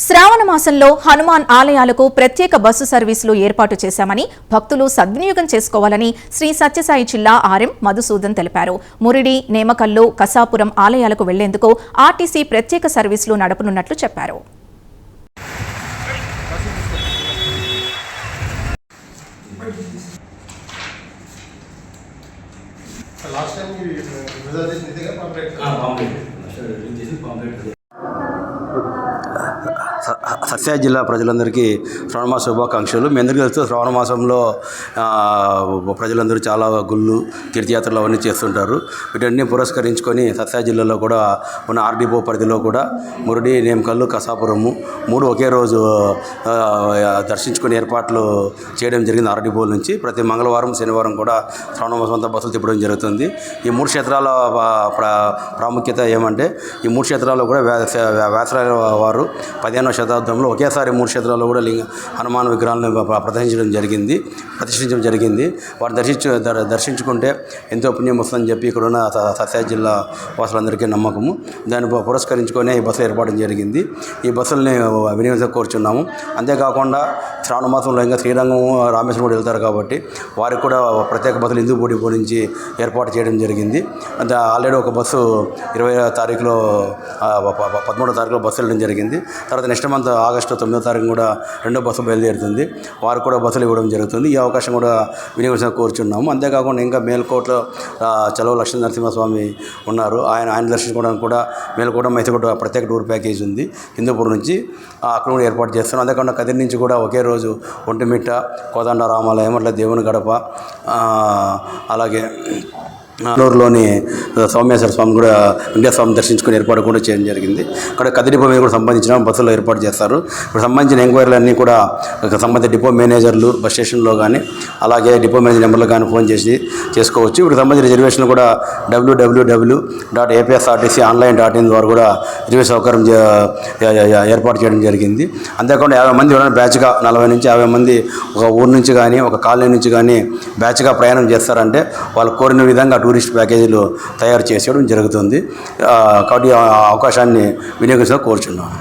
శ్రావణ మాసంలో హనుమాన్ ఆలయాలకు ప్రత్యేక బస్సు సర్వీసులు ఏర్పాటు చేశామని భక్తులు సద్వినియోగం చేసుకోవాలని శ్రీ సత్యసాయి జిల్లా ఆర్ఎం మధుసూదన్ తెలిపారు. మురిడి, నేమకల్లు, కసాపురం ఆలయాలకు వెళ్లేందుకు ఆర్టీసీ ప్రత్యేక సర్వీసులు నడపనున్నట్లు చెప్పారు. సత్యసాయి జిల్లా ప్రజలందరికీ శ్రావణ శుభాకాంక్షలు. మీ అందరికీ తెలుసు, శ్రావణ మాసంలో ప్రజలందరూ చాలా గుళ్ళు, తీర్థయాత్రలు అవన్నీ చేస్తుంటారు. వీటన్ని పురస్కరించుకొని సత్యసాయి జిల్లాలో కూడా ఉన్న ఆర్డీఓ పరిధిలో కూడా మురిడి, నేమకల్లు, కసాపురము మూడు ఒకే రోజు దర్శించుకునే ఏర్పాట్లు చేయడం జరిగింది. ఆర్డీఓ నుంచి ప్రతి మంగళవారం, శనివారం కూడా శ్రావణ మాసం అంతా బస్సులు తిప్పడం జరుగుతుంది. ఈ మూడు క్షేత్రాల ప్రాముఖ్యత ఏమంటే, ఈ మూడు క్షేత్రాల్లో కూడా వ్యాసరాయల వారు 15వ శతాబ్దంలో ఒకేసారి మూడు క్షేత్రాల్లో కూడా హనుమాన్ విగ్రహాలను ప్రతిష్ఠించడం జరిగింది. వారిని దర్శించుకుంటే ఎంతో పుణ్యం వస్తుందని చెప్పి ఇక్కడ ఉన్న సత్యసాయి జిల్లా వాసులందరికీ నమ్మకము. దాన్ని పురస్కరించుకొని ఈ బస్సులు ఏర్పాటు జరిగింది. ఈ బస్సుల్ని వినియోగం కోరుచున్నాము. అంతేకాకుండా శ్రావణ మాసంలో ఇంకా శ్రీరంగం, రామేశ్వరం కూడా వెళ్తారు కాబట్టి వారికి కూడా ప్రత్యేక బస్సులు హిందూపూడి నుంచి ఏర్పాటు చేయడం జరిగింది. అంటే ఆల్రెడీ ఒక బస్సు 20వ తారీఖులో 13వ తారీఖులో బస్సు వెళ్ళడం జరిగింది. తర్వాత నెక్స్ట్ మంత్ ఆగస్టు 9వ తారీఖు కూడా రెండో బస్సు బయలుదేరుతుంది. వారు కూడా బస్సులు ఇవ్వడం జరుగుతుంది. ఈ అవకాశం కూడా వినియోగం కోరుచున్నాము. అంతేకాకుండా ఇంకా మేల్కోటలో చలవ లక్ష్మీ నరసింహస్వామి ఉన్నారు. ఆయన దర్శించుకోవడానికి కూడా మేల్కోట, మైసకోట ప్రత్యేక టూర్ ప్యాకేజ్ ఉంది. హిందూపూర్ నుంచి అక్కడ కూడా ఏర్పాటు చేస్తున్నాం. అంతేకాకుండా కదిరి నుంచి కూడా ఒకే రోజు ఒంటిమిట్ట, కోదండ రామాలయం, అట్లా దేవుని గడప, అలాగే అన్నూరులోని సౌమ్యేశ్వర స్వామి కూడా వెంకటేశ్వర దర్శించుకుని ఏర్పాటు కూడా చేయడం జరిగింది. అక్కడ కదిరి డిపో మీద కూడా సంబంధించిన బస్సులో ఏర్పాటు చేస్తారు. ఇప్పుడు సంబంధించిన ఎంక్వైరీలు అన్నీ కూడా సంబంధిత డిపో మేనేజర్లు బస్ స్టేషన్లో కానీ, అలాగే డిపో మేనేజర్ నెంబర్లో కానీ ఫోన్ చేసి చేసుకోవచ్చు. ఇప్పుడు సంబంధించిన రిజర్వేషన్లు కూడా www.apsrtc.online.in ద్వారా కూడా రిజర్వేషన్ సౌకర్యం ఏర్పాటు చేయడం జరిగింది. అంతేకాకుండా 50 మంది ఎవరైనా బ్యాచ్గా 40 నుంచి 50 మంది ఒక ఊరు నుంచి కానీ, ఒక కాలనీ నుంచి కానీ బ్యాచ్గా ప్రయాణం చేస్తారంటే వాళ్ళు కోరిన విధంగా టూరిస్ట్ ప్యాకేజీలు తయారు చేసేయడం జరుగుతుంది. కాబట్టి ఆ అవకాశాన్ని వినియోగించడం కోరుచున్నాను.